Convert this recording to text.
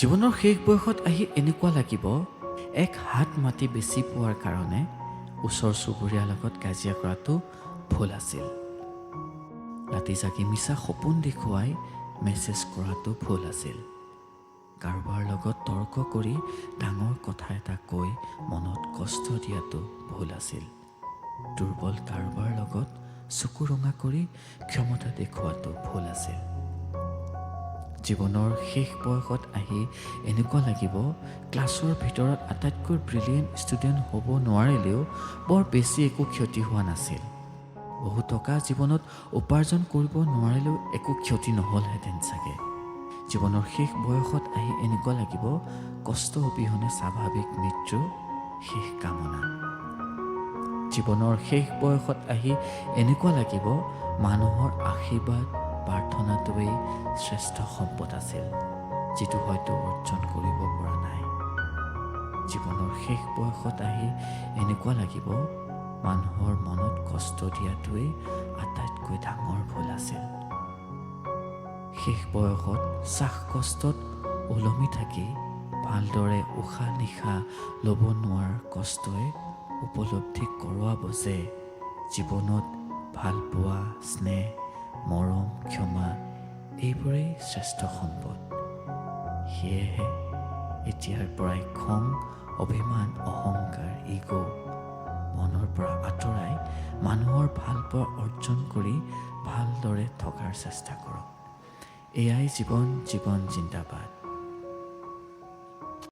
জীৱনৰ শেষ বয়সত আহি এনেকুৱা লাগিব এক হাত মাটি বেছি পোৱাৰ কাৰণে ওচৰ চুবুৰীয়াৰ লগত কাজিয়া কৰাটো ভুল আছিল। ৰাতি জাগি মিছা সপোন দেখুৱাই মেছেজ কৰাটো ভুল আছিল। কাৰোবাৰ লগত তৰ্ক কৰি ডাঙৰ কথা এটা কৈ মনত কষ্ট দিয়াটো ভুল আছিল। দুৰ্বল কাৰোবাৰ লগত চকু ৰঙা কৰি ক্ষমতা দেখুৱাটো ভুল আছিল। জীৱনৰ শেষ বয়সত আহি এনেকুৱা লাগিব ক্লাছৰ ভিতৰত আটাইতকৈ ব্ৰিলিয়েণ্ট ষ্টুডেণ্ট হ'ব নোৱাৰিলেও বৰ বেছি একো ক্ষতি হোৱা নাছিল। বহু টকা জীৱনত উপাৰ্জন কৰিব নোৱাৰিলেও একো ক্ষতি নহ'লহেঁতেন চাগে। জীৱনৰ শেষ বয়সত আহি এনেকুৱা লাগিব কষ্ট অবিহনে স্বাভাৱিক মৃত্যু শেষ কামনা। জীৱনৰ শেষ বয়সত আহি এনেকুৱা লাগিব মানুহৰ আশীৰ্বাদ প্ৰাৰ্থনাটোৱেই শ্ৰেষ্ঠ সম্পদ আছিল, যিটো হয়তো অৰ্জন কৰিব পৰা নাই। জীৱনৰ শেষ বয়সত আহি এনেকুৱা লাগিব মানুহৰ মনত কষ্ট দিয়াটোৱেই আটাইতকৈ ডাঙৰ ভুল আছিল। শেষ বয়সত শ্বাসকষ্টত ওলমি থাকি ভালদৰে উশাহ নিশাহ ল'ব নোৱাৰাৰ কষ্টই উপলব্ধি কৰোৱাব যে জীৱনত ভালপোৱা, স্নেহ, মৰম, ক্ষমা এইবোৰেই শ্ৰেষ্ঠ সম্পদ। সেয়েহে এতিয়াৰ পৰাই খং, অভিমান, অহংকাৰ, ইগ' মনৰ পৰা আঁতৰাই মানুহৰ ভালপোৱা অৰ্জন কৰি ভালদৰে থকাৰ চেষ্টা কৰক। এয়াই জীৱন জিন্দাবাদ।